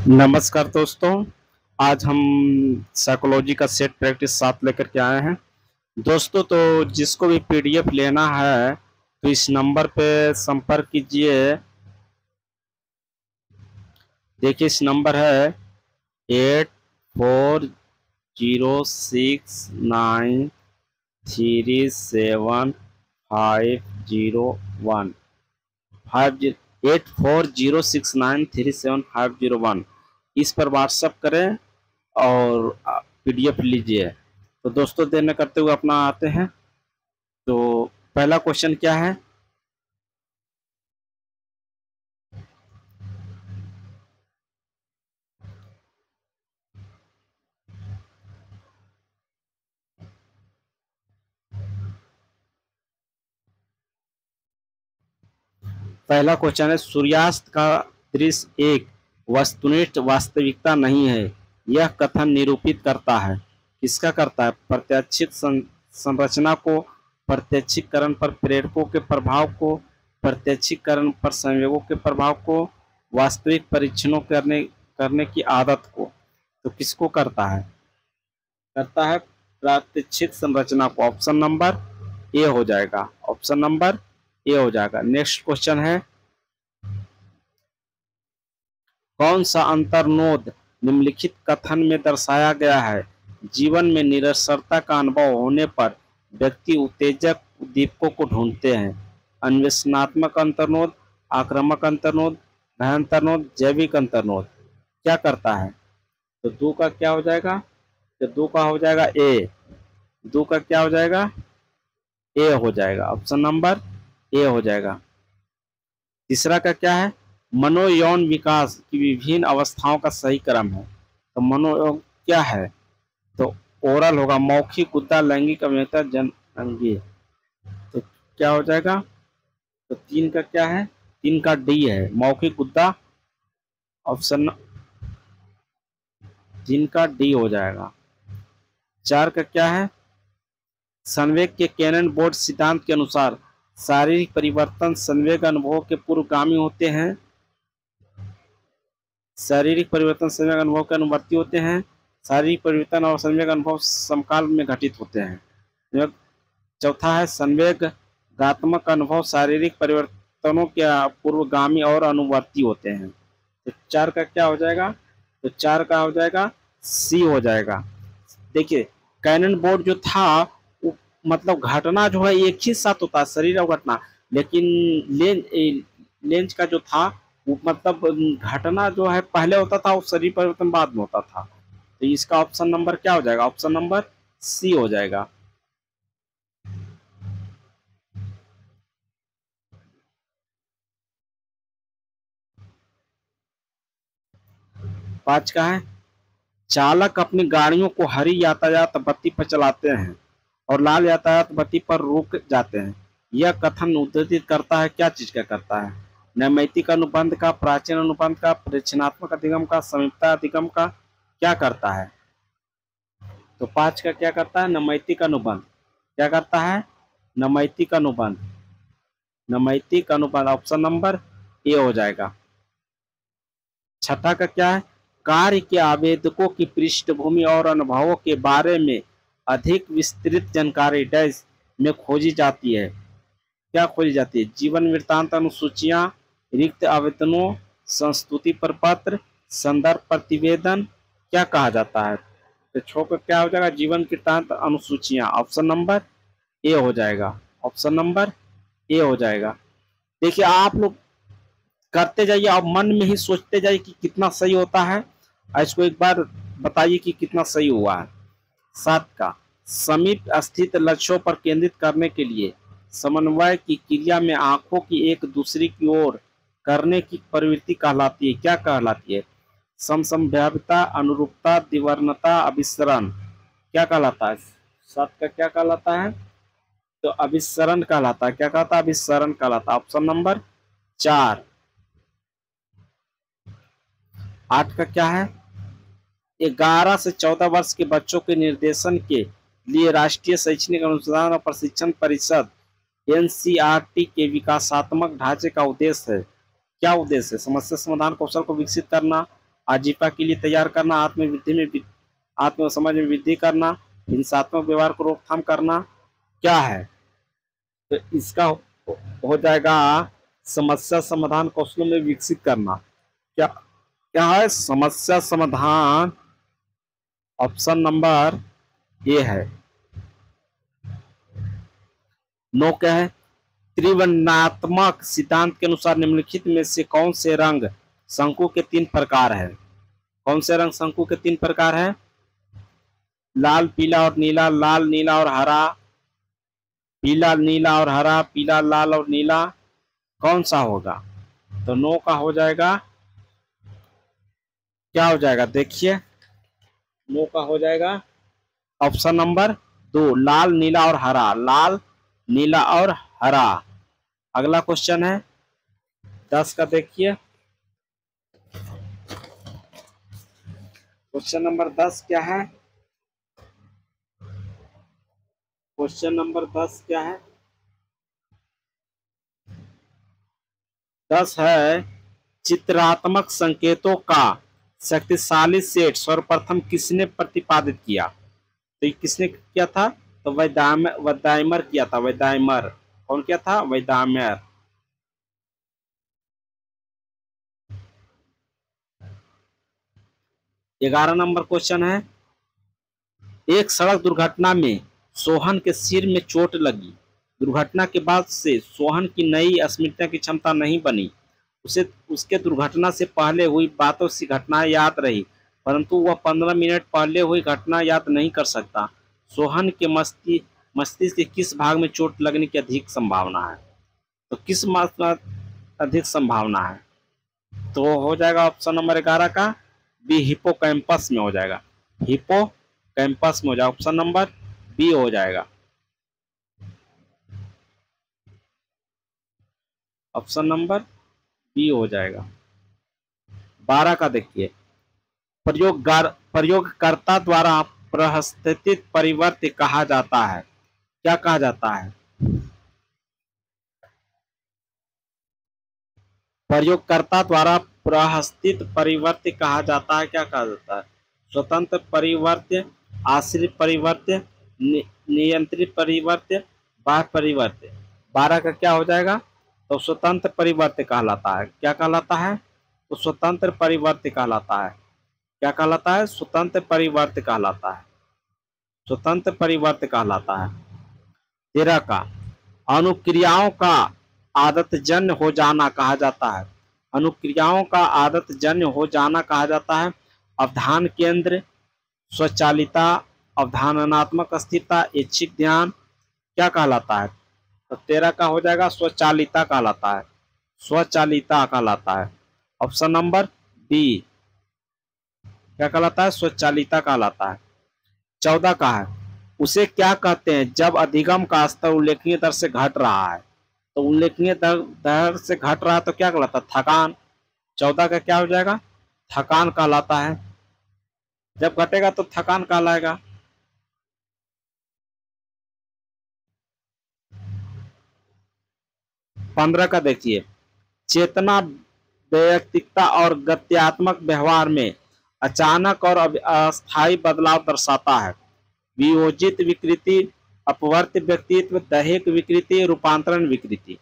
नमस्कार दोस्तों। आज हम साइकोलॉजी का सेट प्रैक्टिस 7 लेकर के आए हैं दोस्तों। तो जिसको भी पीडीएफ लेना है तो इस नंबर पे संपर्क कीजिए। देखिए इस नंबर है 8406937501 8406937501। इस पर व्हाट्सएप करें और पीडीएफ लीजिए। तो दोस्तों देर न करते हुए अपना आते हैं। तो पहला क्वेश्चन क्या है? पहला क्वेश्चन है, सूर्यास्त का दृश्य एक वस्तुनिष्ठ वास्तविकता नहीं है, यह कथन निरूपित करता है। किसका करता है? प्रत्याशित संरचना को, प्रत्यक्षीकरण पर प्रेरकों के प्रभाव को, प्रत्यक्षीकरण पर संवेगों के प्रभाव को, वास्तविक परीक्षणों करने करने की आदत को। तो किसको करता है? करता है प्रात्यक्षिक संरचना को। ऑप्शन नंबर ए हो जाएगा। ऑप्शन नंबर ए हो जाएगा। नेक्स्ट क्वेश्चन है, कौन सा अंतर्नोद निम्नलिखित कथन में दर्शाया गया है? जीवन में निरसरता का अनुभव होने पर व्यक्ति उत्तेजक उद्दीपकों को ढूंढते हैं। अन्वेषणात्मक अंतर्नोद, आक्रामक अंतर्नोद, भयांतरनोद, जैविक अंतर्नोद। क्या करता है? तो दो का क्या हो जाएगा? तो दो का हो जाएगा ए। दो का क्या हो जाएगा? ए हो जाएगा। ऑप्शन नंबर ए हो जाएगा। तीसरा का क्या है? मनोयौन विकास की विभिन्न अवस्थाओं का सही क्रम है। तो मनोयौन क्या है? तो ओरल होगा, मौखिक, गुद्दा, लैंगिक, अभिनेता, जनअंगीय। तो क्या हो जाएगा? तो तीन का क्या है? तीन का डी है, मौखिक, गुद्दा। ऑप्शन तीन का डी हो जाएगा। चार का क्या है? संवेग के कैनन बोर्ड सिद्धांत के अनुसार शारीरिक परिवर्तन संवेग अनुभव के पूर्वगामी होते हैं। शारीरिक परिवर्तन संवेग अनुभव के अनुवर्ती होते हैं। शारीरिक परिवर्तन और संवेग अनुभव समकाल में घटित होते हैं। चौथा है, संवेगात्मक अनुभव शारीरिक परिवर्तनों के पूर्वगामी और अनुवर्ती होते हैं। तो चार का क्या हो जाएगा? तो चार का हो जाएगा सी हो जाएगा। देखिए कैनन बोर्ड जो था मतलब घटना जो है एक ही साथ होता है, शरीर और घटना। लेकिन लेंज का जो था वो मतलब घटना जो है पहले होता था और शरीर परिवर्तन बाद में होता था। तो इसका ऑप्शन नंबर क्या हो जाएगा? ऑप्शन नंबर सी हो जाएगा। पांच का है, चालक अपनी गाड़ियों को हरी यातायात बत्ती पर चलाते हैं और लाल यातायात बत्ती पर रुक जाते हैं। यह कथन उद्धृत करता है, क्या चीज का करता है? नैमित्तिक अनुबंध का, प्राचीन अनुबंध का, प्रेक्षणात्मक अधिगम का, समीपता अधिगम का। क्या करता है? तो पांच का क्या करता है? नैमित्तिक अनुबंध। क्या करता है? नैमित्तिक अनुबंध। नैमित्तिक अनुबंध ऑप्शन नंबर ए हो जाएगा। छठा का क्या है? कार्य के आवेदकों की पृष्ठभूमि और अनुभवों के बारे में अधिक विस्तृत जानकारी डैश में खोजी जाती है। क्या खोजी जाती है? जीवन वृत्तांत अनुसूचियां, रिक्त आवेदनों, संस्तुति प्रपत्र, संदर्भ प्रतिवेदन। क्या कहा जाता है? तो छो का क्या हो जाएगा? जीवन वृत्तांत अनुसूचियां। ऑप्शन नंबर ए हो जाएगा। ऑप्शन नंबर ए हो जाएगा। देखिए आप लोग करते जाइए, आप मन में ही सोचते जाइए कि कितना सही होता है। इसको एक बार बताइए कि कितना सही हुआ है। सात का, समीप स्थित लक्ष्यों पर केंद्रित करने के लिए समन्वय की क्रिया में आंखों की एक दूसरे की ओर करने की प्रवृत्ति कहलाती है। क्या कहलाती है? समसंभाव्यता, अनुरूपता, द्विवर्णता, अभिसरण। क्या कहलाता है? सात का क्या कहलाता है? तो अभिसरण कहलाता है। क्या कहता है? अभिसरण कहलाता है। ऑप्शन नंबर चार। आठ का क्या है? 11 से 14 वर्ष के बच्चों के निर्देशन के लिए राष्ट्रीय शैक्षणिक अनुसंधान और प्रशिक्षण परिषद एनसीईआरटी के विकासात्मक ढांचे का उद्देश्य है। क्या उद्देश्य है? समस्या समाधान कौशल को विकसित करना, आजीविका के लिए तैयार करना, आत्म समझ में वृद्धि करना, हिंसात्मक व्यवहार को रोकथाम करना, क्या है? तो इसका हो जाएगा समस्या समाधान कौशलों में विकसित करना। क्या क्या है? समस्या समाधान, ऑप्शन नंबर ए है। नो क्या है? त्रिवर्णात्मक सिद्धांत के अनुसार निम्नलिखित में से कौन से रंग शंकु के 3 प्रकार है? कौन से रंग शंकु के 3 प्रकार है? लाल, पीला और नीला, लाल, नीला और हरा, पीला, नीला और हरा, पीला, लाल और नीला, कौन सा होगा? तो नो का हो जाएगा, क्या हो जाएगा? देखिए, नो का हो जाएगा ऑप्शन नंबर 2, लाल, नीला और हरा, लाल, नीला और हरा। अगला क्वेश्चन है 10 का, देखिए क्वेश्चन नंबर 10 क्या है? क्वेश्चन नंबर 10 क्या है? 10 है, चित्रात्मक संकेतों का शक्तिशाली सेट सर्वप्रथम किसने प्रतिपादित किया? तो ये किसने किया था? तो वैदाइमर किया था, वैदाइमर। कौन किया था? वैदाइमर। 11 नंबर क्वेश्चन है, एक सड़क दुर्घटना में सोहन के सिर में चोट लगी। दुर्घटना के बाद से सोहन की नई स्मृतियों की क्षमता नहीं बनी। उसे उसके दुर्घटना से पहले हुई बातों सी घटनाएं याद रही, परंतु वह 15 मिनट पहले हुई घटना याद नहीं कर सकता। सोहन के मस्तिष्क के किस भाग में चोट लगने की अधिक संभावना है? तो किस अधिक संभावना है? तो हो जाएगा ऑप्शन नंबर 11 का बी, हिपोकैम्पस में हो जाएगा। हिपोकैम्पस में हो जाएगा, ऑप्शन नंबर बी हो जाएगा। ऑप्शन नंबर बी हो जाएगा। 12 का देखिए, प्रयोगकर्ता द्वारा प्रस्तावित परिवर्त्य कहा जाता है, क्या कहा जाता है? प्रयोगकर्ता द्वारा प्रस्तावित परिवर्त्य कहा जाता है, क्या कहा जाता है? स्वतंत्र परिवर्त्य, आश्रित परिवर्त्य, नियंत्रित परिवर्त्य, बाह्य परिवर्त्य। 12 का क्या हो जाएगा? तो स्वतंत्र परिवर्त्य कहलाता है। क्या कहलाता है? तो स्वतंत्र परिवर्त्य कहलाता है। क्या कहलाता है? स्वतंत्र परिवर्त्य कहलाता है। स्वतंत्र परिवर्त्य कहलाता है। 13 का, अनुक्रियाओं का आदतजन्य हो जाना कहा जाता है। अनुक्रियाओं का आदतजन्य हो जाना कहा जाता है अवधान केंद्र, स्वचालिता, अवधारणात्मक अस्थिरता, ऐच्छिक ध्यान, क्या कहलाता है? तो 13 का हो जाएगा स्वचालिता कहलाता है। स्वचालिता कहलाता है, ऑप्शन नंबर बी। क्या कहलाता है? स्वचालिता कहलाता है। 14 का है, उसे क्या कहते हैं जब अधिगम का स्तर उल्लेखनीय दर से घट रहा है? तो उल्लेखनीय दर से घट रहा है तो क्या कहलाता है? थकान। 14 का क्या हो जाएगा? थकान कहलाता है। जब घटेगा तो थकान कहलाएगा। 15 का देखिए, चेतना वैयक्तिकता और गत्यात्मक व्यवहार में अचानक और अस्थायी बदलाव दर्शाता है। वियोजित विकृति, अपवर्त्य व्यक्तित्व, दैहिक विकृति, रूपांतरण विकृति,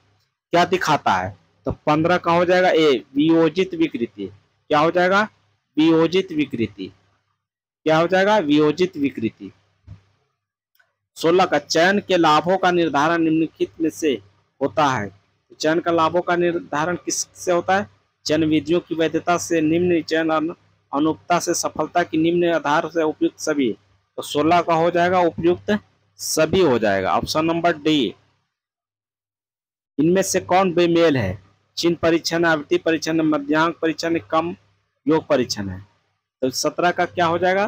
क्या दिखाता है? तो 15 का हो जाएगा ए, वियोजित विकृति। क्या हो जाएगा? वियोजित विकृति। क्या हो जाएगा? वियोजित विकृति। 16 का, चयन के लाभों का निर्धारण निम्नलिखित में से होता है। तो चयन का लाभों का निर्धारण किससे होता है? चयन विधियों की वैधता से, निम्न चयन अनुपता से, सफलता की निम्न आधार से, उपयुक्त सभी। तो 16 का हो जाएगा उपयुक्त सभी हो जाएगा, ऑप्शन नंबर डी। इनमें से कौन बेमेल है? चिन्ह परीक्षण, आवृत्ति परीक्षण, मध्यांक परीक्षण, कम योग परीक्षण है। तो 17 का क्या हो जाएगा?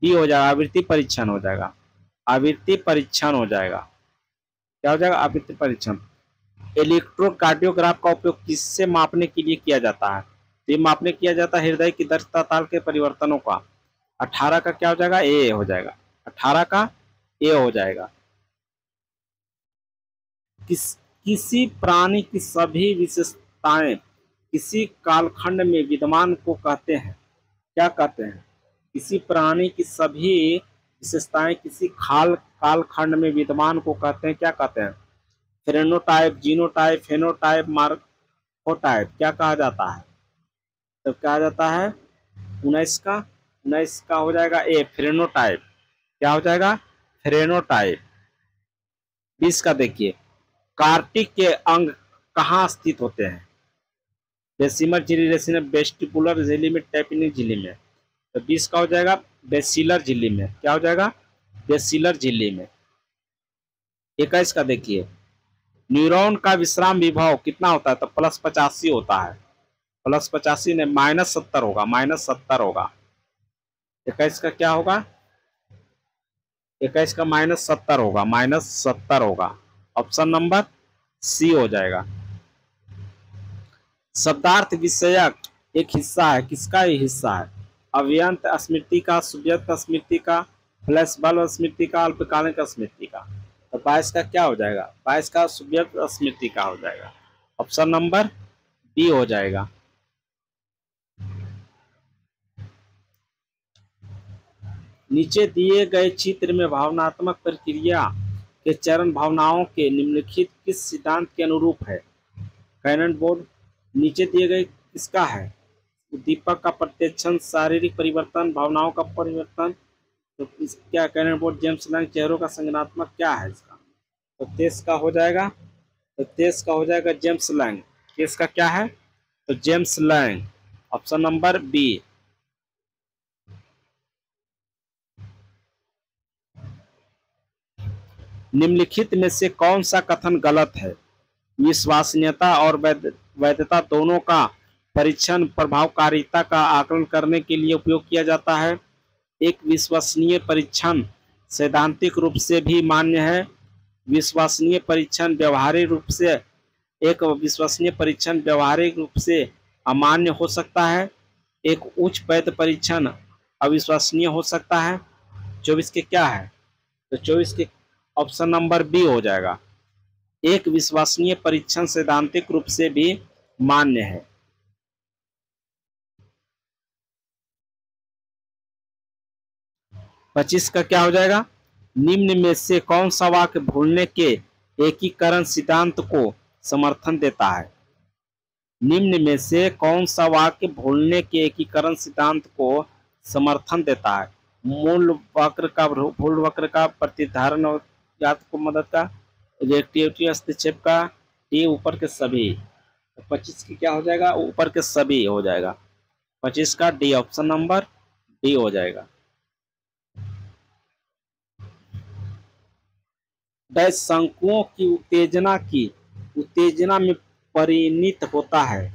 डी हो जाएगा, आवृत्ति परीक्षण हो जाएगा। आवृत्ति परीक्षण हो जाएगा। क्या हो जाएगा? आवृत्ति परीक्षण। इलेक्ट्रोकार्डियोग्राफ का उपयोग किससे मापने के लिए किया जाता है? तो ये मापने किया जाता है हृदय की दर ताल के परिवर्तनों का। 18 का क्या हो जाएगा? ए हो जाएगा। 18 का ए हो जाएगा। किसी प्राणी की सभी विशेषताएं किसी कालखंड में विद्यमान को कहते हैं? क्या कहते हैं? किसी प्राणी की सभी विशेषताएं किसी खाल कालखंड में विद्यमान को कहते हैं, क्या कहते हैं? फेनोटाइप, जीनोटाइप, फेनोटाइप, मार्फोटाइप क्या कहा जाता है? तो कहा जाता है 19 का हो जाएगा ए फेनोटाइप। क्या हो जाएगा? फेनोटाइप। 20 का देखिए, कार्टिक के अंग कहाँ स्थित होते हैं? बेसिमर झिल्ली, रेसिनर, वेस्टिबुलर झिल्ली में, टैपिनिक झिल्ली में। तो 20 का हो जाएगा बेसिलर झिल्ली में। क्या हो जाएगा? बेसिलर झिल्ली में। 21 का देखिए, न्यूरॉन का विश्राम विभव कितना होता है? तो +85 होता है। +85 ने -70 होगा, -70 होगा। 21 का क्या होगा? 21 का -70 होगा, -70 होगा। ऑप्शन नंबर सी हो जाएगा। शब्दार्थ विषयक एक हिस्सा है, किसका ये हिस्सा है? अव्यंत स्मृति का, सुव्यंत स्मृति का, फ्लैशबल्ब स्मृति का, अल्पकालिक स्मृति का। तो 22 का क्या हो जाएगा? 22 का सुव्यंत स्मृति का हो जाएगा। ऑप्शन नंबर बी हो जाएगा। नीचे दिए गए चित्र में भावनात्मक प्रक्रिया के चरण भावनाओं के निम्नलिखित किस सिद्धांत के अनुरूप है? Cannon Bard. नीचे दिए गए किसका है? उद्दीपक का प्रत्यक्षण, शारीरिक परिवर्तन, भावनाओं का परिवर्तन। तो क्या कैनन बोर्ड, जेम्स लैंग, चेहरों का संज्ञानात्मक क्या है इसका? तो 23 का हो जाएगा। तो 23 का हो जाएगा जेम्स लैंग। 23 का क्या है? तो James Lange. Option number B. निम्नलिखित में से कौन सा कथन गलत है? विश्वसनीयता और वैधता दोनों का परीक्षण प्रभावकारिता का आकलन करने के लिए उपयोग किया जाता है। एक विश्वसनीय परीक्षण सैद्धांतिक रूप से भी मान्य है। विश्वसनीय परीक्षण व्यवहारिक रूप से एक विश्वसनीय परीक्षण व्यवहारिक रूप से अमान्य हो सकता है। एक उच्च वैध परीक्षण अविश्वसनीय हो सकता है। 24 के क्या है? तो 24 के ऑप्शन नंबर बी हो जाएगा। एक विश्वसनीय परीक्षण सैद्धांतिक रूप से भी मान्य है। 25 का क्या हो जाएगा? निम्न में से कौन सा वाक्य भूलने के एकीकरण सिद्धांत को समर्थन देता है? निम्न में से कौन सा वाक्य भूलने के एकीकरण सिद्धांत को समर्थन देता है? मूल वक्र का, भूल वक्र का, प्रतिधारण और ज्ञात को मदद का, रिएक्टिविटी हस्तक्षेप का, डी ऊपर के सभी। 25 की क्या हो जाएगा? ऊपर के सभी हो जाएगा। 25 का डी, ऑप्शन नंबर डी हो जाएगा। डैश शंकुओं की उत्तेजना में परिणित होता है।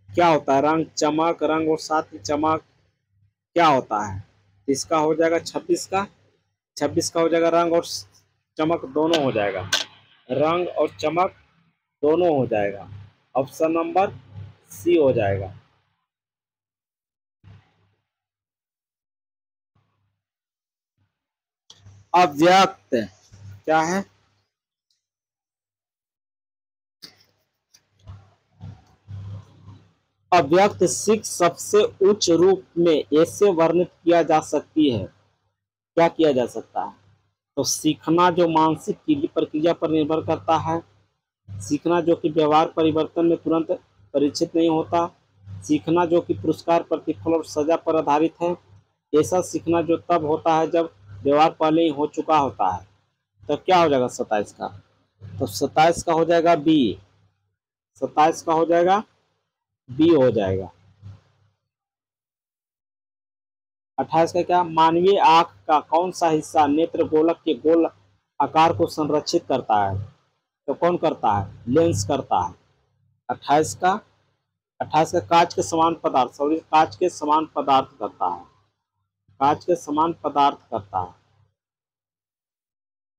क्या होता है? रंग, चमक, रंग और साथ ही चमक क्या होता है? इसका हो जाएगा 26 का। 26 का हो जाएगा रंग और चमक दोनों हो जाएगा। रंग और चमक दोनों हो जाएगा। ऑप्शन नंबर सी हो जाएगा। अव्यक्त क्या है? अव्यक्त सीख सबसे उच्च रूप में ऐसे वर्णित किया जा सकती है। क्या किया जा सकता है? तो सीखना जो मानसिक प्रक्रिया पर निर्भर करता है, सीखना जो कि व्यवहार परिवर्तन में तुरंत परिचित नहीं होता, सीखना जो कि पुरस्कार, प्रतिफल और सजा पर आधारित है, ऐसा सीखना जो तब होता है जब व्यवहार पहले ही हो चुका होता है। तो क्या हो जाएगा 27 का? तो 27 का हो जाएगा बी। 27 का हो जाएगा बी हो जाएगा। 28 का क्या? मानवीय आंख का कौन सा हिस्सा नेत्र गोलक के गोल आकार को संरक्षित करता है? तो कौन करता है? लेंस करता है। 28 का 28 का कांच के समान पदार्थ, सॉरी, कांच के समान पदार्थ करता है। कांच के समान पदार्थ करता है।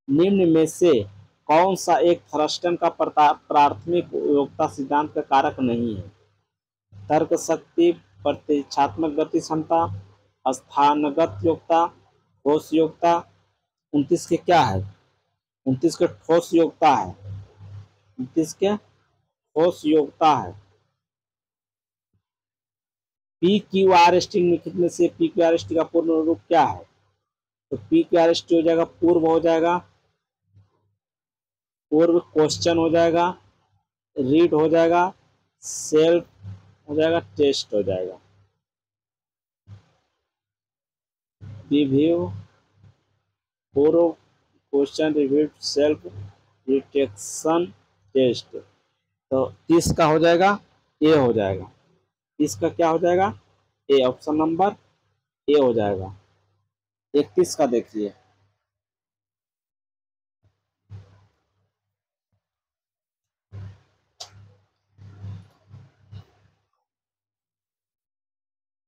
निम्न में से कौन सा एक थ्रस्टन का प्राथमिक योग्यता सिद्धांत का कारक नहीं है? तर्क शक्ति, प्रतीक्षात्मक गति क्षमता, स्थानगत योग्यता, ठोस योग्यता। 29 के क्या है? 29 के ठोस योग्यता है। 29 के ठोस योग्यता है। P Q R S T लिखने से P Q R S T का पूर्ण रूप क्या है? तो P Q R S T हो जाएगा पूर्व, हो जाएगा पूर्व, क्वेश्चन हो जाएगा, रीड हो जाएगा, सेल्फ हो जाएगा, टेस्ट हो जाएगा। रिव्यू, पूर्व, question, review, self, detection, test. तो 30 का हो जाएगा ए, हो जाएगा 30 का क्या हो जाएगा? ए, ऑप्शन नंबर ए हो जाएगा। 31 का देखिए,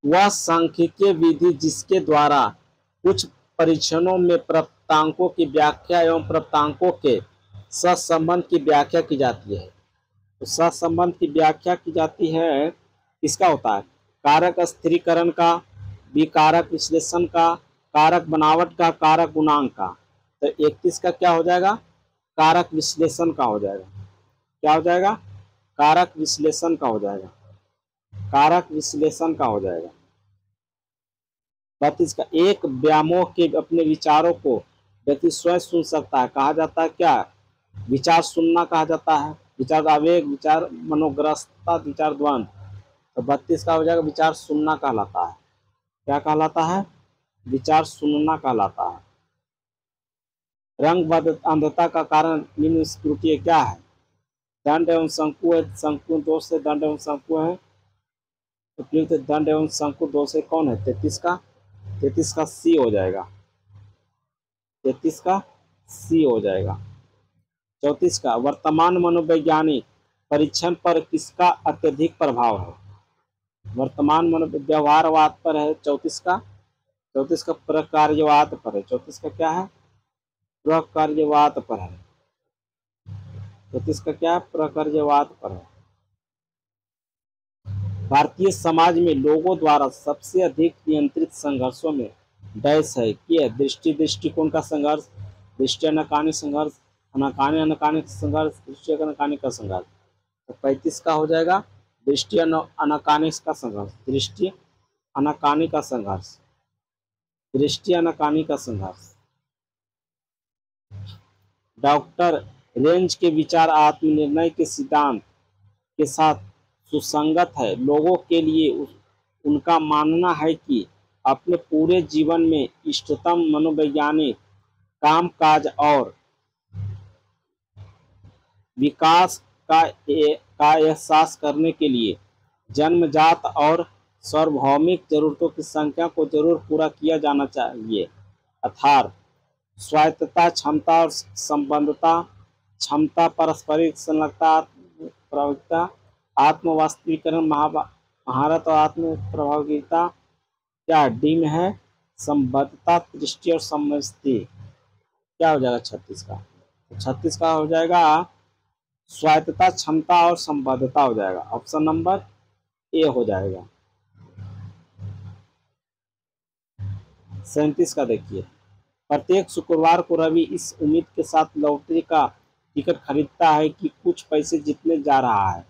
वह सांख्यिकीय विधि जिसके द्वारा कुछ परीक्षणों में प्राप्तांकों की व्याख्या एवं प्राप्तांकों के सहसंबंध की व्याख्या की जाती है। तो सहसंबंध की व्याख्या की जाती है, किसका होता है? कारक स्थिरीकरण का, विकारक विश्लेषण का, कारक बनावट का, कारक गुणांक का। तो 31 का क्या हो जाएगा? कारक विश्लेषण का हो जाएगा। क्या हो जाएगा? कारक विश्लेषण का हो जाएगा। कारक विश्लेषण का हो जाएगा। 32 का, एक व्यामोह के अपने विचारों को व्यक्ति स्वयं सुन सकता है, कहा जाता है क्या? विचार सुनना कहा जाता है। विचार आवेग, विचार मनोग्रस्तता, विचार द्वंद। तो 32 का हो जाएगा विचार सुनना कहलाता है। क्या कहलाता है? विचार सुनना कहलाता है। रंग अंधता का कारण निम्न स्क्रूटी क्या है? दंड एवं शंकु है, शंकु दोष से दंड एवं शंकु है, उपयुक्त दंड एवं शंकु दोष से कौन है? 33 का सी हो जाएगा। 33 का सी हो जाएगा। 34 का, वर्तमान मनोवैज्ञानिक परीक्षण पर किसका अत्यधिक प्रभाव है? वर्तमान व्यवहारवाद पर है 34 का। 34 का प्रकार्यवाद पर है। 34 का क्या है? प्रकार्यवाद पर है। 34 का क्या है? प्रकार्यवाद पर है। भारतीय समाज में लोगों द्वारा सबसे अधिक नियंत्रित संघर्षों में डैश है कि है? दृष्टि दृष्टिकोण का संघर्ष, दृष्टि अनाकानी संघर्ष, अनाकानी अनाकानी संघर्ष, दृष्टि अनाकानी का संघर्ष। तो 35 का हो जाएगा दृष्टि अनाकानी का संघर्ष। दृष्टि अनाकानी का संघर्ष। दृष्टि अनाकानी का संघर्ष। डॉक्टर रेंज के विचार आत्मनिर्णय के सिद्धांत के साथ सुसंगत है। लोगों के लिए उनका मानना है कि अपने पूरे जीवन में इष्टतम मनोवैज्ञानिक कामकाज और विकास का एहसास करने के लिए जन्मजात और सार्वभौमिक जरूरतों की संख्या को जरूर पूरा किया जाना चाहिए, अर्थात स्वायत्तता, क्षमता और संबंधता, क्षमता, पारस्परिक संलग्नता, प्रभाविता, आत्म वास्तविकरण, महारत और आत्म प्रभाविता क्या डी में है? संबद्धता, दृष्टि और समझती। क्या हो जाएगा 36 का? तो 36 का हो जाएगा स्वायत्तता, क्षमता और संबद्धता हो जाएगा। ऑप्शन नंबर ए हो जाएगा। 37 का देखिए, प्रत्येक शुक्रवार को रवि इस उम्मीद के साथ लॉटरी का टिकट खरीदता है कि कुछ पैसे जीतने जा रहा है।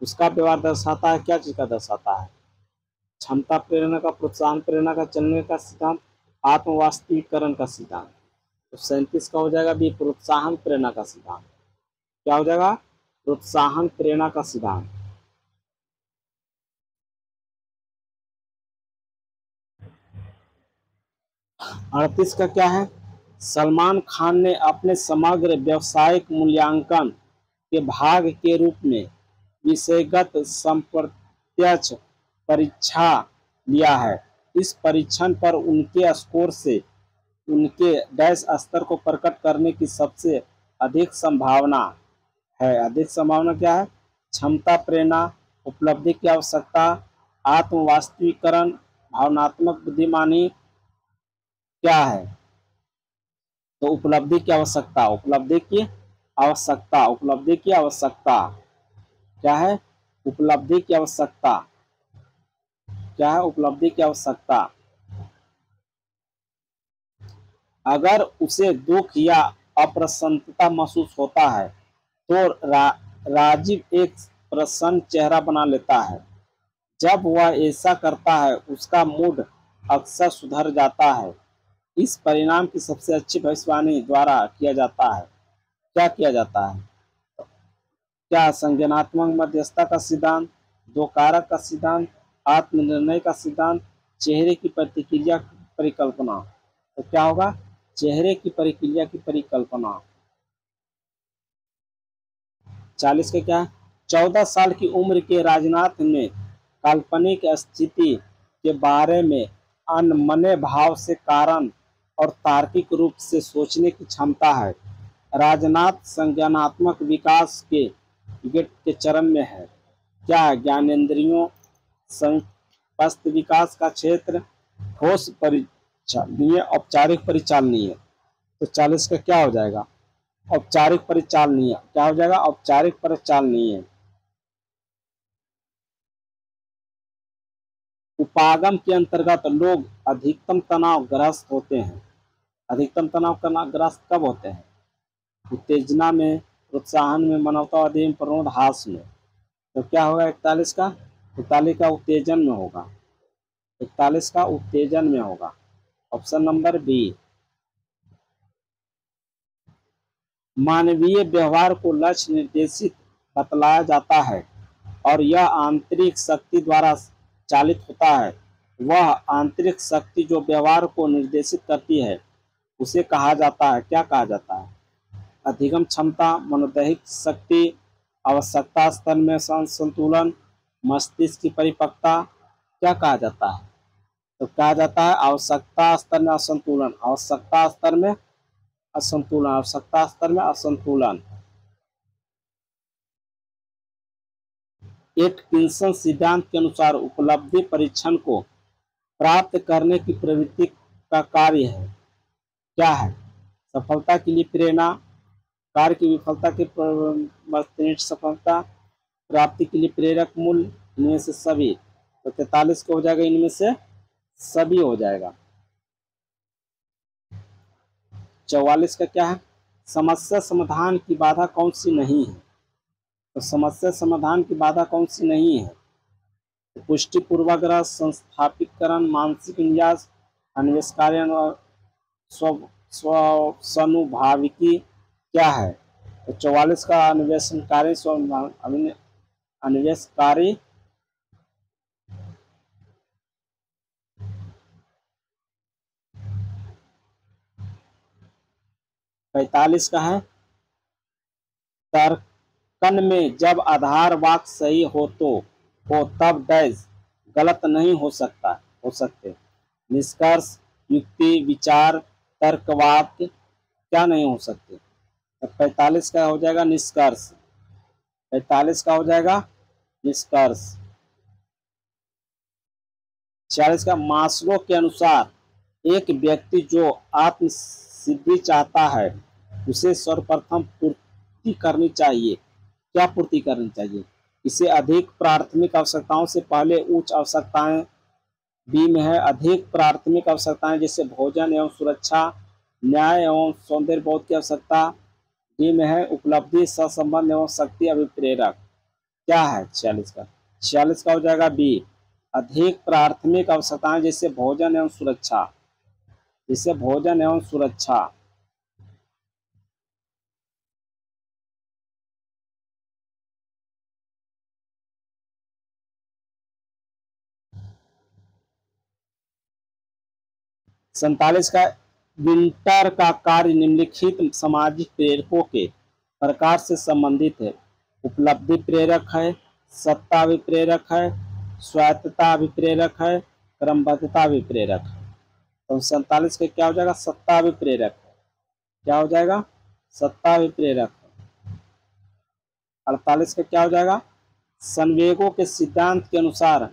उसका व्यवहार दर्शाता है, क्या चीज का दर्शाता है? क्षमता प्रेरणा का, प्रोत्साहन प्रेरणा का, चलने का सिद्धांत, आत्म वास्तविकरण का सिद्धांत। तो 37 का हो जाएगा भी प्रोत्साहन प्रेरणा का सिद्धांत। क्या हो जाएगा? प्रोत्साहन प्रेरणा का सिद्धांत। अड़तीस का क्या है? सलमान खान ने अपने समग्र व्यावसायिक मूल्यांकन के भाग के रूप में विषयगत संप्रत्यक्ष परीक्षा लिया है। इस परीक्षण पर उनके स्कोर से उनके डैश स्तर को प्रकट करने की सबसे अधिक संभावना है। अधिक संभावना क्या है? क्षमता प्रेरणा, उपलब्धि की आवश्यकता, आत्म वास्तविकरण, भावनात्मक बुद्धिमानी क्या है? तो उपलब्धि की आवश्यकता, उपलब्धि की आवश्यकता, उपलब्धि की आवश्यकता क्या है? उपलब्धि की आवश्यकता क्या है? उपलब्धि की आवश्यकता। अगर उसे दुख या अप्रसन्नता महसूस होता है तो राजीव एक प्रसन्न चेहरा बना लेता है। जब वह ऐसा करता है उसका मूड अक्सर सुधर जाता है। इस परिणाम की सबसे अच्छी भविष्यवाणी द्वारा किया जाता है। क्या किया जाता है? क्या संज्ञानात्मक मध्यस्थता का सिद्धांत, दो कारक का सिद्धांत, आत्मनिर्णय का सिद्धांत, चेहरे की प्रतिक्रिया की परिकल्पना। तो क्या होगा? चेहरे की प्रतिक्रिया की परिकल्पना। 40 का क्या है? 14 साल की उम्र के राजनाथ ने काल्पनिक स्थिति के बारे में अनमने भाव से कारण और तार्किक रूप से सोचने की क्षमता है। राजनाथ संज्ञानात्मक विकास के गेट के चरण में है। क्या है? ज्ञानेंद्रियों संपस्त विकास का क्षेत्र, ठोस परिचालनीय, औपचारिक परिचालनीय। तो 40 का क्या हो जाएगा? औपचारिक परिचालनीय। क्या हो जाएगा? औपचारिक परिचालनीय। उपागम के अंतर्गत लोग अधिकतम तनाव ग्रस्त होते हैं। अधिकतम तनाव ग्रस्त कब होते हैं? उत्तेजना में, प्रोत्साहन में, मानवतावादी में, प्रमोद, हास में। तो क्या होगा 41 का? 41 का उत्तेजन में होगा। 41 का उत्तेजन में होगा। Option number B. मानवीय व्यवहार को लक्ष्य निर्देशित बतलाया जाता है और यह आंतरिक शक्ति द्वारा चालित होता है। वह आंतरिक शक्ति जो व्यवहार को निर्देशित करती है उसे कहा जाता है, क्या कहा जाता है? अधिगम क्षमता, मनोदैहिक शक्ति, आवश्यकता स्तर में संतुलन, मस्तिष्क की परिपक्वता। क्या कहा जाता है? तो कहा जाता है आवश्यकता स्तर में असंतुलन। आवश्यकता स्तर में असंतुलन। आवश्यकता स्तर में असंतुलन। एटकिंसन सिद्धांत के अनुसार उपलब्धि परीक्षण को प्राप्त करने की प्रवृत्ति का कार्य है। क्या है? सफलता के लिए प्रेरणा, कार्य की विफलता के सफलता, प्राप्ति के लिए प्रेरक मूल्य, इनमें से सभी। तो 43 को हो जाएगा इनमें से सभी हो जाएगा। 44 का क्या है? समस्या समाधान की बाधा कौन सी नहीं है? तो समस्या समाधान की बाधा कौन सी नहीं है? तो पुष्टि, पूर्वाग्रह, संस्थापितकरण, मानसिक नियास, अन्वेषकारी और स्वानुभाविकी। क्या है? तो 44 का अन्वेषणकारी, अन्वेषकारी। 45 का है तर्कन में जब आधार वाक्य सही हो तब डैश गलत नहीं हो सकते। निष्कर्ष, युक्ति, विचार, तर्क वाक्य क्या नहीं हो सकते? तो 45 का हो जाएगा निष्कर्ष। 45 का हो जाएगा निष्कर्ष। 46 का मास्लो के अनुसार एक व्यक्ति जो आत्म सिद्धि चाहता है उसे सर्वप्रथम पूर्ति करनी चाहिए। क्या पूर्ति करनी चाहिए? इसे अधिक प्राथमिक आवश्यकताओं से पहले उच्च आवश्यकताएं। बी में है अधिक प्राथमिक आवश्यकताएं जैसे भोजन एवं सुरक्षा, न्याय एवं सौंदर्य बोध की आवश्यकता। डी में है उपलब्धि, सहसंबंध एवं शक्ति अभिप्रेरक। क्या है 46 का? 46 का हो जाएगा बी, अधिक प्राथमिक आवश्यकताएं जैसे भोजन एवं सुरक्षा। जैसे भोजन एवं सुरक्षा। सैंतालीस का विंटर का कार्य निम्नलिखित सामाजिक प्रेरकों के प्रकार से संबंधित है। उपलब्धि प्रेरक है, सत्ता विप्रेरक है, स्वायत्तता विप्रेरक है, क्रमबद्धता विप्रेरक है। तो 47 का क्या हो जाएगा? सत्ता विप्रेरक है। क्या हो जाएगा? सत्ता विप्रेरक है। 48 का क्या हो जाएगा? संवेगों के सिद्धांत के अनुसार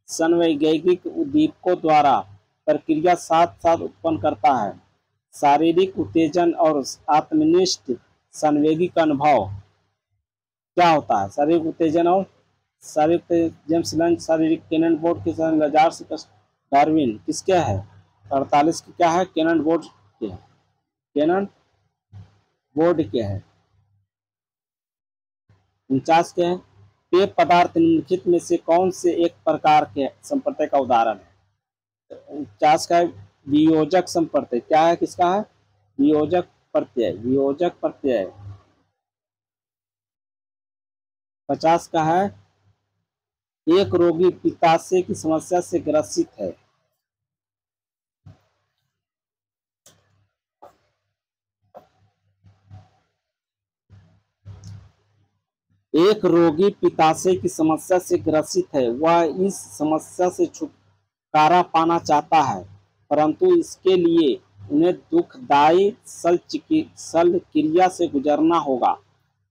संवैगिक उद्दीपकों द्वारा प्रक्रिया साथ साथ उत्पन्न करता है। शारीरिक उत्तेजन और आत्मनिष्ठ संवेगिक अनुभव। क्या होता है? शारीरिक उत्तेजन और शारीरिक जेम्स लंच, शारीरिक केनन बोर्ड के लजार्स डार्विन किसके है? 48 की क्या है? केनन बोर्ड के है। केनन बोर्ड के है। 49 के है पेय पदार्थ निम्नलिखित में से कौन से एक प्रकार के संप्रत्यय का उदाहरण है? 49 का है वियोजक संप्रत्यय। क्या है, किसका है? वियोजक प्रत्यय, वियोजक प्रत्यय। 50 का है एक रोगी पित्ताशय की समस्या से ग्रसित है। एक रोगी पित्ताशय की समस्या से ग्रसित है, वह इस समस्या से छुटकारा पाना चाहता है, परंतु इसके लिए उन्हें दुखदायी शल्यक्रिया से गुजरना होगा,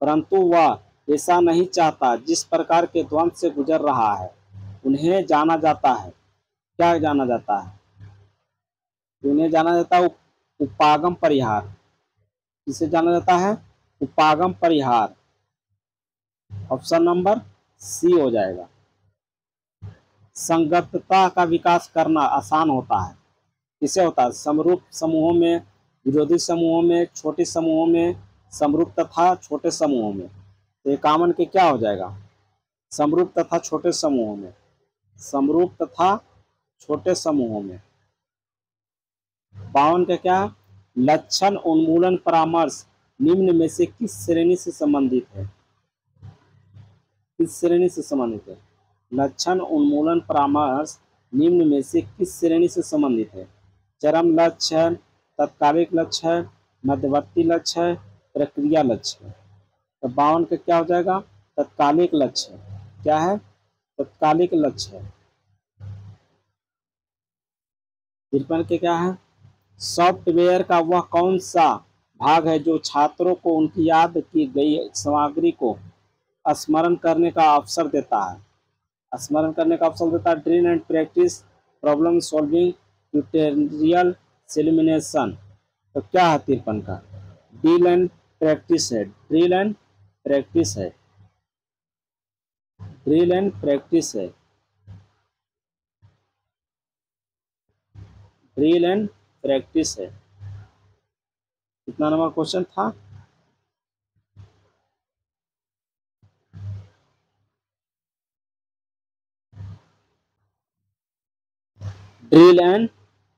परंतु वह ऐसा नहीं चाहता जिस प्रकार के द्वंद से गुजर रहा है। उन्हें जाना जाता है, क्या जाना जाता है? उन्हें जाना जाता है उपागम परिहार। किसे जाना जाता है? उपागम परिहार। ऑप्शन नंबर सी हो जाएगा। संगतता का विकास करना आसान होता है। किसे होता है? समरूप समूहों में, विरोधी समूहों में, छोटे समूहों में, समरूप तथा छोटे समूहों में। तो ये कॉमन के क्या हो जाएगा? समरूप तथा छोटे समूहों में, समरूप तथा छोटे समूहों में। 52 का क्या है? लक्षण उन्मूलन परामर्श निम्न में से किस श्रेणी से संबंधित है? किस श्रेणी से संबंधित है? लक्षण उन्मूलन परामर्श निम्न में से किस श्रेणी से संबंधित है? चरम लक्ष्य, तत्कालिक लक्ष्य, मध्यवर्ती लक्ष्य, प्रक्रिया लक्ष्य। तो 52 का क्या हो जाएगा? तत्कालिक लक्ष्य। क्या है? तत्कालिक लक्ष्य। 53 के क्या है? सॉफ्टवेयर का वह कौन सा भाग है जो छात्रों को उनकी याद की गई सामग्री को स्मरण करने का अवसर देता है? स्मरण करने का अवसर देता है drill and practice, problem solving, tutorial, simulation. तो क्या है 53 का? ड्रिल एंड प्रैक्टिस है, ड्रिल एंड प्रैक्टिस है, ड्रिल एंड प्रैक्टिस है, ड्रिल एंड प्रैक्टिस है। कितना नंबर क्वेश्चन था? ड्रिल एंड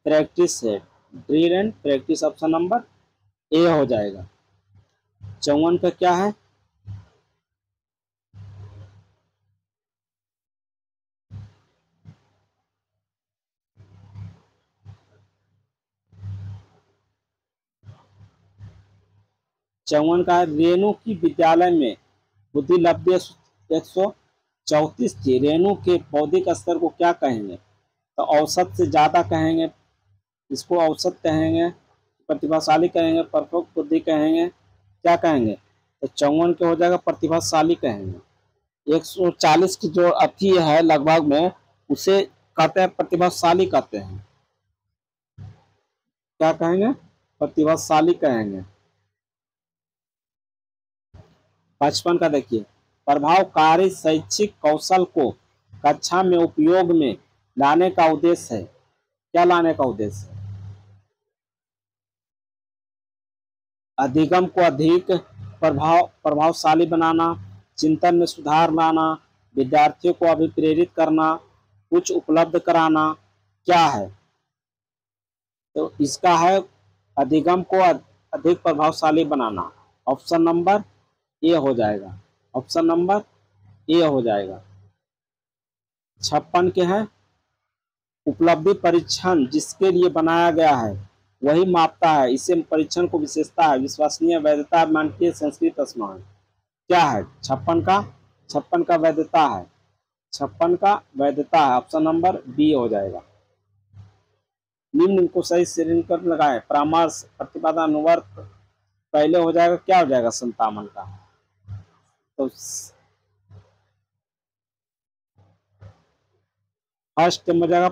प्रैक्टिस है, drill and practice. Option number A हो जाएगा। 54 का क्या है? चौवन का रेणु की विद्यालय में बुद्धि लब्धि 134 थी। रेणु के बौद्धिक स्तर को क्या कहेंगे? तो औसत से ज्यादा कहेंगे, इसको औसत कहेंगे, प्रतिभाशाली कहेंगे, परफेक्ट बुद्धि कहेंगे, क्या कहेंगे? तो 54 के हो जाएगा प्रतिभाशाली कहेंगे। 140 की जो अथी है लगभग में, उसे कहते हैं प्रतिभाशाली कहते हैं। क्या कहेंगे? प्रतिभाशाली कहेंगे। 55 का देखिए, प्रभावकारी शैक्षिक कौशल को कक्षा में उपयोग में लाने का उद्देश्य है। क्या लाने का उद्देश्य है? अधिगम को अधिक प्रभावशाली बनाना, चिंतन में सुधार लाना, विद्यार्थियों को अभिप्रेरित करना, कुछ उपलब्ध कराना। क्या है? तो इसका है अधिगम को अधिक प्रभावशाली बनाना। ऑप्शन नंबर ए हो जाएगा। ऑप्शन नंबर ए हो जाएगा। 56 के हैं उपलब्धि परीक्षण जिसके लिए बनाया गया है वही मापता है, इसे परीक्षण को विशेषता है विश्वसनीय, वैधता, मानकीय, संस्कृत, स्मरण। क्या है? 56 का? 56 का वैधता है, 56 का वैधता है। ऑप्शन नंबर बी हो जाएगा। निम्न को सही श्रेणी कर लगाए। परामर्श, प्रतिपादन, अनुवर्त पहले हो जाएगा। क्या हो जाएगा? 57 का। तो फर्स्ट में जाएगा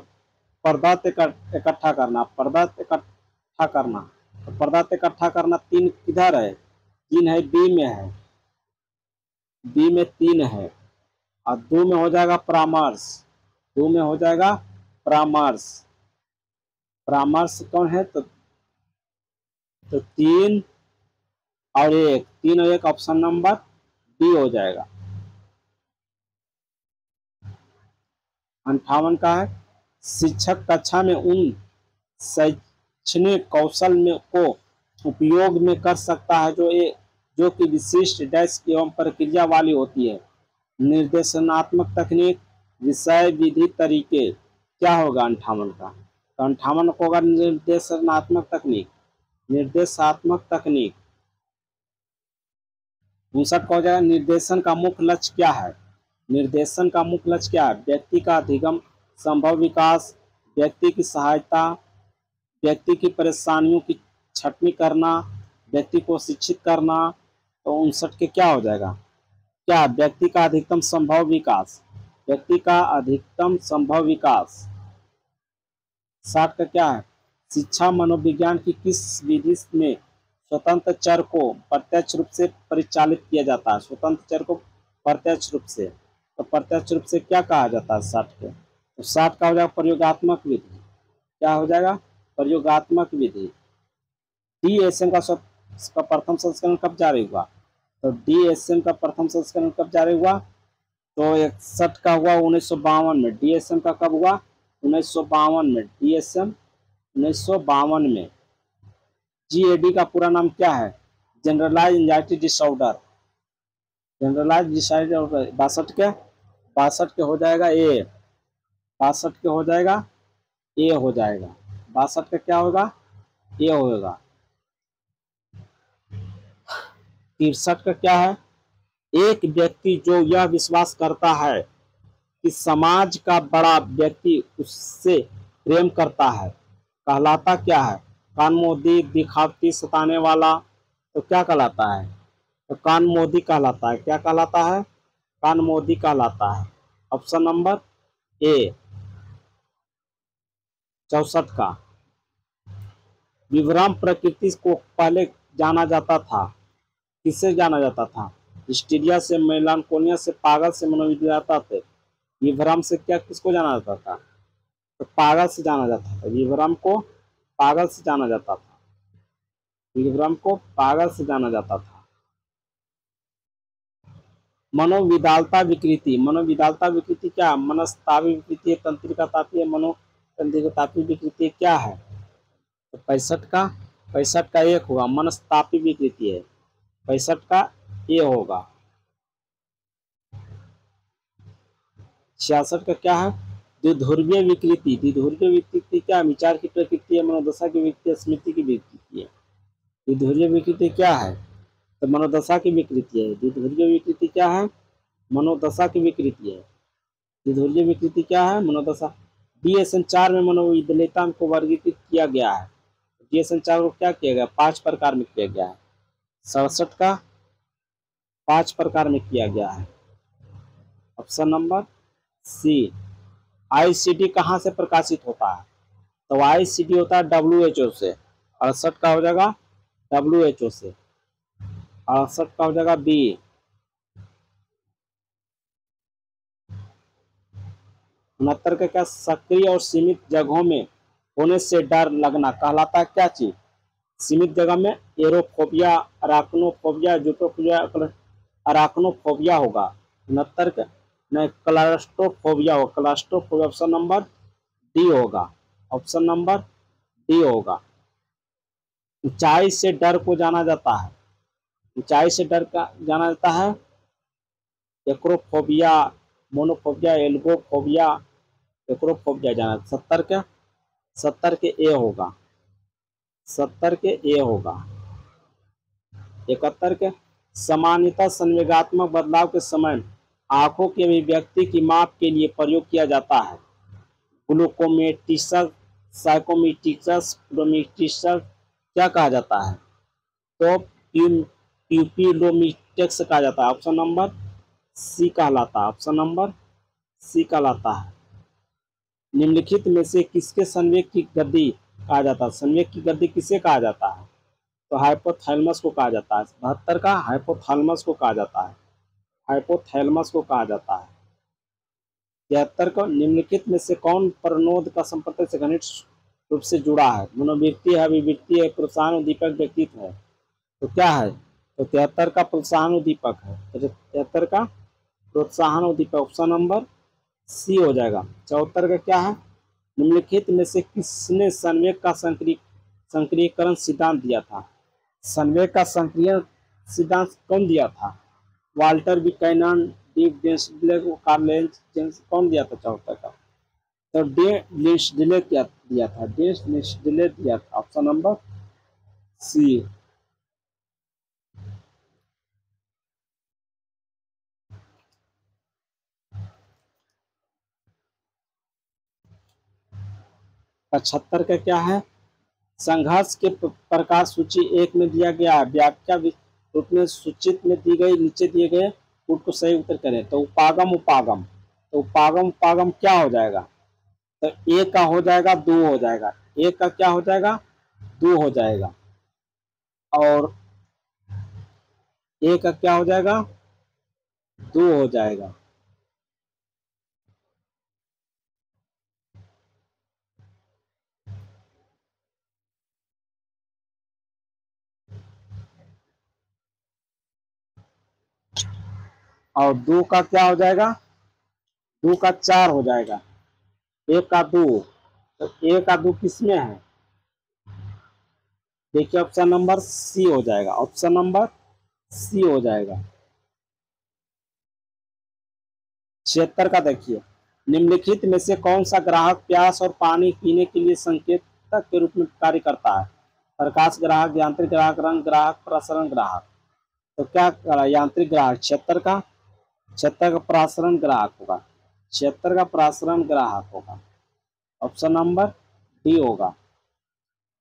पदार्थ इकट्ठा करना, पदार्थ इकट्ठा करना। तो पदार्थ इकट्ठा करना 3 किधर है? 3 है, बी में है, बी में 3 है। और 2 में हो जाएगा परामर्श, 2 में हो जाएगा परामर्श। परामर्श कौन है? तो 3 और 1, 3 और 1 ऑप्शन नंबर बी हो जाएगा। 58 का है शिक्षक कक्षा में उन शैक्षणिक कौशल में को उपयोग में कर सकता है जो कि विशिष्ट डैश एवं प्रक्रिया वाली होती है। निर्देशनात्मक तकनीक, विषय, विधि, तरीके क्या होगा 58 का? तो 58 को होगा निर्देशनात्मक तकनीक। निर्देशात्मक तकनीक। 59 का हो जाएगा निर्देशन का मुख्य लक्ष्य क्या है? निर्देशन का मुख्य लक्ष्य क्या है? व्यक्ति का अधिगम, संभव विकास, व्यक्ति की सहायता, व्यक्ति की परेशानियों की छटनी करना, व्यक्ति को शिक्षित करना। तो 59 के क्या हो जाएगा? क्या? व्यक्ति का अधिकतम संभव विकास। व्यक्ति का अधिकतम संभव विकास। 60 का क्या है? शिक्षा मनोविज्ञान की किस विधि में स्वतंत्र चर को प्रत्यक्ष रूप से परिचालित किया जाता है? स्वतंत्र चर को प्रत्यक्ष रूप से, तो प्रत्यक्ष रूप से क्या कहा जाता है 60 के? तो 60 का हो जाएगा प्रयोगात्मक विधि। क्या हो जाएगा? प्रयोगात्मक विधि। DSM का प्रथम संस्करण कब जारी हुआ? तो DSM का प्रथम संस्करण कब जारी हुआ? तो 61 का हुआ 1952 में। DSM का कब हुआ? 1952 में। DSM 1952 में। GAD का पूरा नाम क्या है? Generalise anxiety disorder. Generalise disorder. 62 के हो जाएगा ए। 62 के हो जाएगा ए हो जाएगा। 62 का क्या होगा? ए होगा। 63 का क्या है? एक व्यक्ति जो यह विश्वास करता है कि समाज का बड़ा व्यक्ति उससे प्रेम करता है कहलाता क्या है? कानमोदी, दिखावती, सताने वाला। तो क्या कहलाता है? तो कानमोदी कहलाता है। क्या कहलाता है? कानमोदी कहलाता है। Option number A. 64 का विभ्रम प्रकृति को पहले जाना जाता था। किससे जाना जाता था? हिस्टीरिया से, मेलानकोलिया से, पागल से, मनोविज्ञाता से। विभ्रम से क्या किसको जाना जाता था? तो पागल से जाना जाता था। विभ्रम को पागल से जाना जाता था। विभ्रम को पागल से जाना जाता था। मनोविदालता विकृति। मनोविदालता विकृति क्या? मनस्तापी विकृति है, तंत्रिका तापी है, मनोतंत्रिका तापी विकृति क्या है? तो 65 का एक होगा मनस्तापी विकृति है। 65 का ए होगा। 66 का क्या है? द्विध्रुवीय विकृति। द्विध्रुवीय विकृति क्या? विचार की प्रकृति है, मनोदशा की विकृति है, स्मृति की विकृति है। द्विध्रुवीय विकृति क्या है? तो मनोदशा की विकृति है। द्विध्रुवीय विकृति क्या है? मनोदशा की विकृति है। द्विध्रुवीय विकृति क्या है? मनोदशा। DSM 4 में मनोविकलता को वर्गीकृत किया गया है। DSM 4 को क्या किया गया? 5 प्रकार में किया गया है। 67 का 5 प्रकार में किया गया है। ऑप्शन नंबर सी। ICD कहाँ से प्रकाशित होता है? तो ICD होता है WHO से। 68 का हो जाएगा WHO से। 68 का हो जाएगा बी। 69 का क्या? सक्रिय और सीमित जगहों में होने से डर लगना कहलाता है क्या चीज? सीमित जगह में एरोफोबिया, अराक्नोफोबिया, जूटोफोबिया, अराक्नोफोबिया होगा। 69 का नहीं, क्लास्ट्रोफोबिया होगा। क्लास्ट्रोफोबिया ऑप्शन नंबर डी होगा। ऑप्शन नंबर डी होगा। ऊंचाई से डर को जाना जाता है। ऊंचाई से डर का जाना जाता है एक्रोफोबिया, मोनोफोबिया, एल्गोफोबिया, एक्रोफोबिया जाना। 70 के ए होगा। 70 के ए होगा। 71 के सामान्यतः संवेगात्मक बदलाव के समय आंखों की अभिव्यक्ति की माप के लिए प्रयोग किया जाता है। ग्लूकोमेट्रिक्स, साइकोमेट्रिक्स, प्रोमेट्रिक्स क्या कहा जाता है? तो प्यूपिलोमेट्रिक्स कहा जाता है। ऑप्शन नंबर सी कहलाता है। ऑप्शन नंबर सी कहलाता है। निम्नलिखित में से किसके संवेग की गद्दी कहा जाता है? संवेग की गद्दी किसे कहा जाता है? तो हाइपोथैलेमस को कहा जाता है। 72 का हाइपोथैलेमस को कहा जाता है। हाइपोथैलेमस को कहा जाता है। 73 को निम्नलिखित में से कौन प्रनोद का संपर्क से घनिष्ठ रूप से जुड़ा है? मनोवृत्ति है, अभिवृत्ति है, प्रोत्साहन उद्दीपक, व्यक्तित्व है। तो क्या है? तो 73 का प्रोत्साहन उद्दीपक है। 73 का प्रोत्साहन उद्दीपक ऑप्शन नंबर सी हो जाएगा। 74 का क्या है, निम्नलिखित में से किसने संवेग का संक्रियकरण सिद्धांत दिया था। संवेग का संक्रिय सिद्धांत कौन दिया था, वाल्टर बुकैनन, डी डिले, कार्ल जेम्स, कौन दिया था 74 का, तो डी डिले क्या दिया था, डी डिले दिया था। Option number C. पचहत्तर का क्या है, संघर्ष के प्रकार सूची 1 में दिया गया है, व्याख्या रूप में सूचित में दी गई नीचे दिए गए पुट को सही उत्तर करें। तो उपागम उपागम, तो उपागम उपागम क्या हो जाएगा, तो ए का हो जाएगा 2 हो जाएगा, ए का क्या हो जाएगा 2 हो जाएगा, और ए का क्या हो जाएगा 2 हो जाएगा। और 2 का क्या हो जाएगा, 2 का 4 हो जाएगा, 1 का 2, तो 1 का 2 किसमें है, देखिए ऑप्शन नंबर सी हो जाएगा, ऑप्शन नंबर सी हो जाएगा। 76 का देखिए, निम्नलिखित में से कौन सा ग्राहक प्यास और पानी पीने के लिए संकेतक के रूप में कार्य करता है, प्रकाश ग्राहक, यांत्रिक ग्राहक, रंग ग्राहक, प्रसरण ग्राहक। तो क्या करा, यांत्रिक ग्राहक 76 का, 76 का प्रसरण ग्राहक होगा, 76 का प्रसरण ग्राहक होगा, ऑप्शन नंबर डी होगा।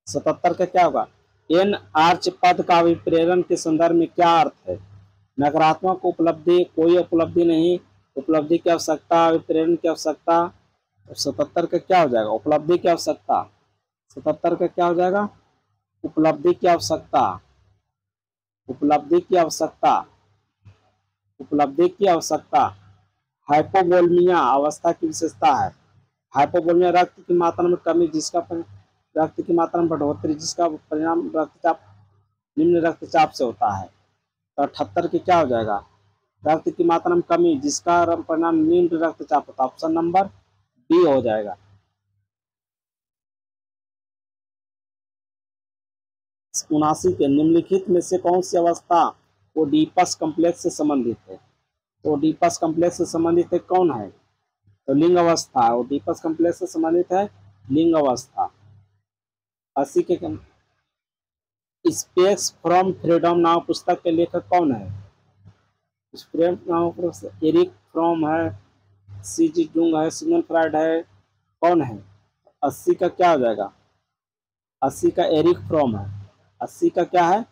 77 का क्या होगा, एन आर्च पद का विप्रेरण के संदर्भ में क्या अर्थ है, नकारात्मक उपलब्धि, कोई उपलब्धि नहीं, उपलब्धि की आवश्यकता, विप्रेरण की आवश्यकता। 77 का क्या हो जाएगा, उपलब्धि की आवश्यकता, 77 का क्या हो जाएगा, उपलब्धि की आवश्यकता, उपलब्धि की आवश्यकता, उपलब्धि की आवश्यकता। हाइपोवोल्मिया अवस्था की विशेषता है, हाइपोवोल्मिया रक्त की मात्रा में कमी जिसका रक्त की मात्रा में बढ़ोतरी जिसका परिणाम रक्तचाप, निम्न रक्तचाप से होता है। तो 78 की क्या हो जाएगा, रक्त की मात्रा में कमी जिसका परिणाम निम्न रक्तचाप होता है, ऑप्शन नंबर डी हो जाएगा। 79 के निम्नलिखित में से कौन सी अवस्था ओडीपस कम्प्लेक्स से संबंधित है, तो ओडीपस कम्प्लेक्स से संबंधित है कौन है, तो लिंग अवस्था, ओडीपस कम्प्लेक्स से संबंधित है लिंग अवस्था। 80 के स्पेस फ्रॉम फ्रीडम नाम पुस्तक के लेखक कौन है, एरिक फ्रॉम है, सी जी जुंग है, सिग्मंड फ्राइड है, कौन है। 80 का क्या हो जाएगा, 80 का एरिक फ्रॉम है, 80 का क्या है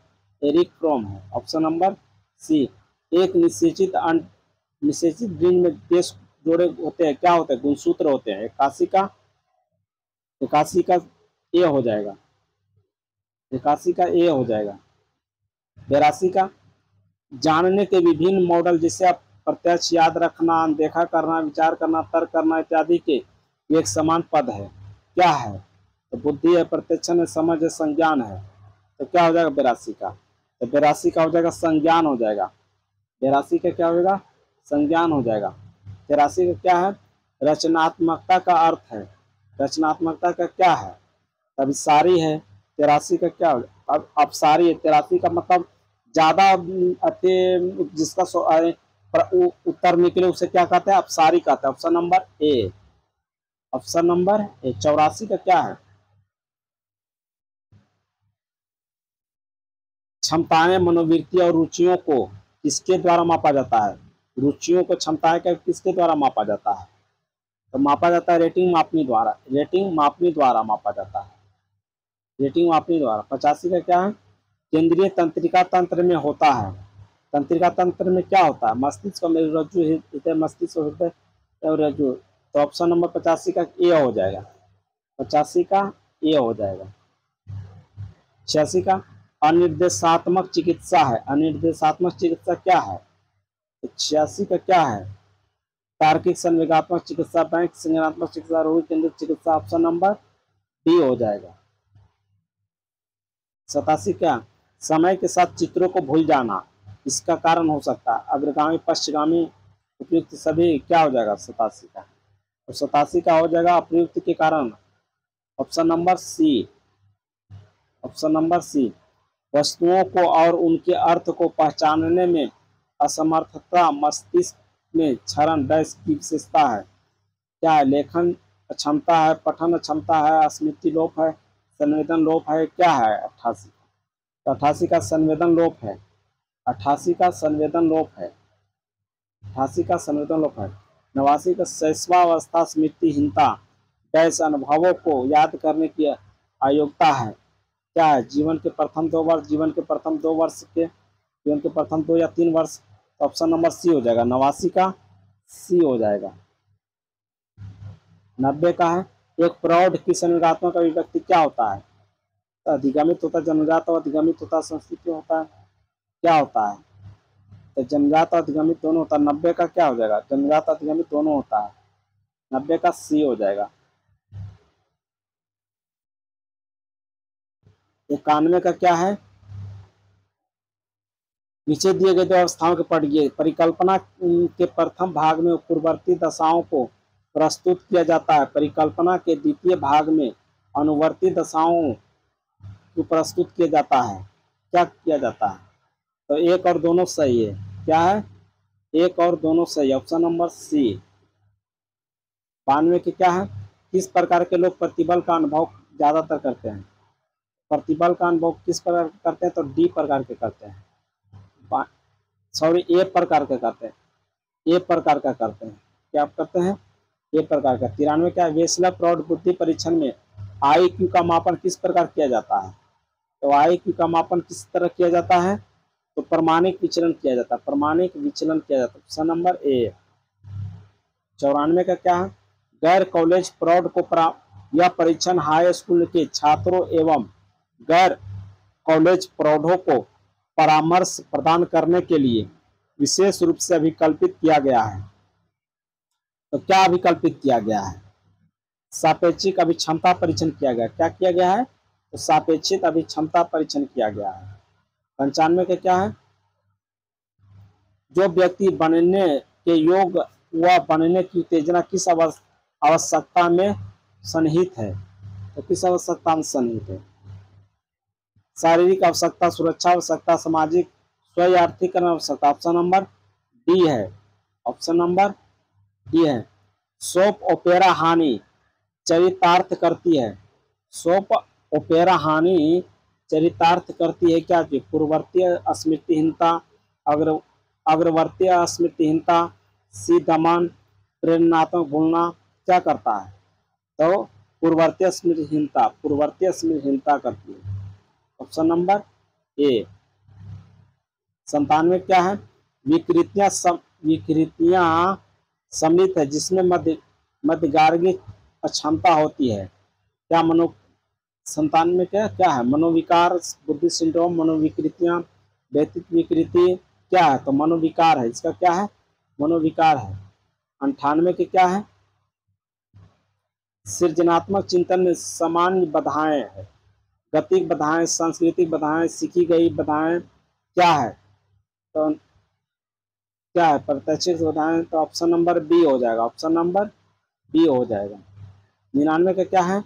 एरिक फ्रॉम है, ऑप्शन नंबर सी। एक निश्चित रिंग में देश जोड़े होते हैं, क्या होते हैं, गुणसूत्र होते हैं। 81 का ए हो जाएगा, 81 का ए हो जाएगा। 82 का जानने के विभिन्न मॉडल जिसे आप प्रत्यक्ष, याद रखना, अनदेखा करना, विचार करना, तर्क करना इत्यादि के एक समान पद है, क्या है, तो बुद्धि है, प्रत्यक्ष है, समझ है, संज्ञान है। तो क्या हो जाएगा 82 का, तो 82 का हो जाएगा संज्ञान हो जाएगा, 82 का क्या होगा संज्ञान हो जाएगा। 83 का क्या है, रचनात्मकता का अर्थ है, रचनात्मकता का क्या है, तब सारी है। 83 का क्या हो, अब सारी है। 83 का मतलब ज्यादा जिसका उत्तर निकले उसे क्या कहते हैं, अपसारी कहते हैं, option number A, option number A. 84 का क्या है, क्षमताएं, मनोवृत्ति और रुचियों को किसके द्वारा मापा जाता है, रुचियों को क्षमताएं का किसके द्वारा मापा जाता है, तो मापा जाता है रेटिंग मापनी द्वारा, रेटिंग मापनी द्वारा मापा जाता है, रेटिंग मापनी द्वारा। 85 का क्या है, केंद्रीय तंत्रिका तंत्र में होता है, तंत्रिका तंत्र में क्या होता है, मस्तिष्क में रज्जु, हृदय, मस्तिष्क, हृदय और रज्जु। तो ऑप्शन नंबर 85 का ए हो जाएगा, 85 का ए हो जाएगा। 86 का अनिर्देशात्मक चिकित्सा है, अनिर्देशात्मक चिकित्सा क्या है, तो 86 का क्या है, तार्किक संवेगात्मक चिकित्सा, बैंक संज्ञानात्मक चिकित्सा, रोगी केंद्रित चिकित्सा, ऑप्शन नंबर डी हो जाएगा। 87 क्या, समय के साथ चित्रों को भूल जाना, इसका कारण हो सकता है अग्रगामी, पश्चगामी, उपयुक्त सभी, क्या हो जाएगा 87 का। और 87 का हो जाएगा अप्रयुक्त के कारण। Option number C, option number C, वस्तुओं को और उनके अर्थ को पहचानने में असमर्थता मस्तिष्क में क्षरण डैश की विशेषता है। क्या है? लेखन क्षमता है, पठन क्षमता है, स्मृति लोप है, संवेदन लोप है, क्या है? 88, तो 88 का संवेदन लोप है। 88 का संवेदन लोप है। 88 का संवेदन लोप है। 89 का शैशवावस्था स्मृतिहीनता डैश अनुभवों को याद करने की अयोग्यता है। क्या है? जीवन के प्रथम 2 वर्ष, जीवन के प्रथम 2 वर्ष के, जीवन के प्रथम 2 या 3 वर्ष। तो ऑप्शन नंबर सी हो जाएगा, 89 का सी हो जाएगा। 90 का है, एक प्रौढ़ की संवेगात्मक अभिव्यक्ति क्या होता है? तो अधिगमित होता है, जन्मजात और अधिगमित होता है, संस्कृति होता है, क्या होता है? तो जन्मजात और अधिगमित दोनों होता है। 90 का क्या हो जाएगा? जन्मजात और अधिगमित दोनों होता है। 90 का सी हो जाएगा। 91 का क्या है? नीचे दिए गए 2 अवस्थाओं के पढ़िए। परिकल्पना के प्रथम भाग में पूर्ववर्ती दशाओं को प्रस्तुत किया जाता है। परिकल्पना के द्वितीय भाग में अनुवर्ती दशाओं को प्रस्तुत किया जाता है। क्या किया जाता है? तो एक और दोनों सही है। क्या है? एक और दोनों सही। ऑप्शन नंबर सी। 92 के क्या है? किस प्रकार के लोग प्रतिबल का अनुभव ज्यादातर करते हैं? प्रतिबल का अनुभव किस प्रकार करते हैं? तो डी प्रकार के करते हैं, सॉरी ए प्रकार के करते हैं, ए प्रकार का करते हैं। क्या आप करते हैं? ए प्रकार का। 93 क्या है? वेसलर प्रौढ़ बुद्धि परीक्षण में IQ का मापन किस प्रकार किया जाता है? तो IQ का मापन किस तरह किया जाता है? तो प्रमाणिक विचलन किया जाता है, प्रमाणिक विचलन किया जाता है। Option number A. 94 का क्या है? गैर कॉलेज प्रौढ़ को यह परीक्षण हाई स्कूल के छात्रों एवं गैर कॉलेज प्रौढ़ों को परामर्श प्रदान करने के लिए विशेष रूप से अभिकल्पित किया गया है। तो क्या अभिकल्पित किया गया है? सापेक्षिक अभिक्षमता परीक्षण किया गया। क्या किया गया है? तो सापेक्षिक अभिक्षमता परीक्षण किया गया है। 95 के क्या है? जो व्यक्ति बनने के योग व बनने की उत्तेजना किस आवश्यकता में सन्निहित है? तो किस आवश्यकता में सन्निहित है? शारीरिक आवश्यकता, सुरक्षा आवश्यकता, सामाजिक स्वयार्थीकरण आवश्यकता। ऑप्शन नंबर डी है। ऑप्शन नंबर डी है। सोप ओपेरा हानि चरितार्थ करती है। सोप ओपेरा हानि चरितार्थ करती है क्या? कि पूर्ववर्तीय स्मृतिहीनता, अग्रवर्तीय स्मृतिहीनता, सी दमन, प्रेरणात्मक भूलना। क्या करता है? तो पूर्ववर्तीय स्मृतिहीनता, पूर्ववर्तीय स्मृतिहीनता करती है। Option number A. 97 क्या है? विकृतियां सम्मिलित है जिसमें मध्यगार्गिक अक्षमता होती है। क्या 97 क्या है? मनोविकार, बुद्धि सिंड्रोम, मनोविकृतियां, व्यक्तित्व विकृति, क्या है? तो मनोविकार है। इसका क्या है? मनोविकार है। 98 के क्या है? सृजनात्मक चिंतन में सामान्य बाधाएं है। गतिक बाधाएं, सांस्कृतिक बाधाएं, सीखी गई बाधाएं, क्या है? तो क्या है? प्रत्यक्ष बाधाएं। तो ऑप्शन नंबर बी हो जाएगा। ऑप्शन नंबर बी हो जाएगा। 99 का क्या है?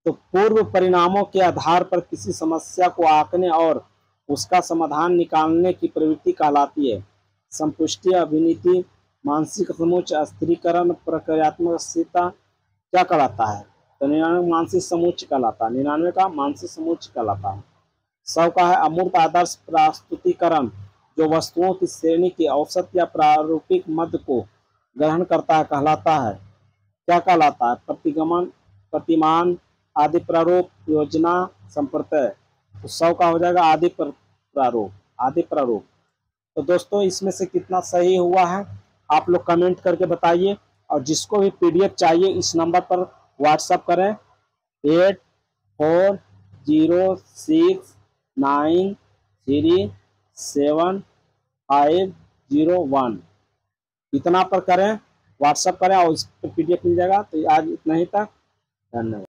तो पूर्व परिणामों के आधार पर किसी समस्या को आंकने और उसका समाधान निकालने की प्रवृत्ति कहलाती है। संपुष्टि, अभिनीति, मानसिक समूच, अस्थिरीकरण, प्रक्रियात्मक स्थिरता, क्या कहलाता है? तो 99 मानसिक समूच कहलाता है। 99 का मानसिक समूच कहलाता है। 100 का है अमूर्त आदर्श प्रस्तुतिकरण, जो वस्तुओं की श्रेणी के औसत या प्रारूपिक मध्य को ग्रहण करता है, कहलाता है। क्या कहलाता है? प्रतिगमन, प्रतिमान, आदि प्रारूप, योजना, संप्रत्यय। तो 100 का हो जाएगा आदि प्रारूप, आदि प्रारूप। तो दोस्तों इसमें से कितना सही हुआ है आप लोग कमेंट करके बताइए, और जिसको भी PDF चाहिए इस नंबर पर व्हाट्सएप करें 8406937501, इतना पर करें, व्हाट्सएप करें और इस पर PDF मिल जाएगा। तो आज इतना ही तक, धन्यवाद।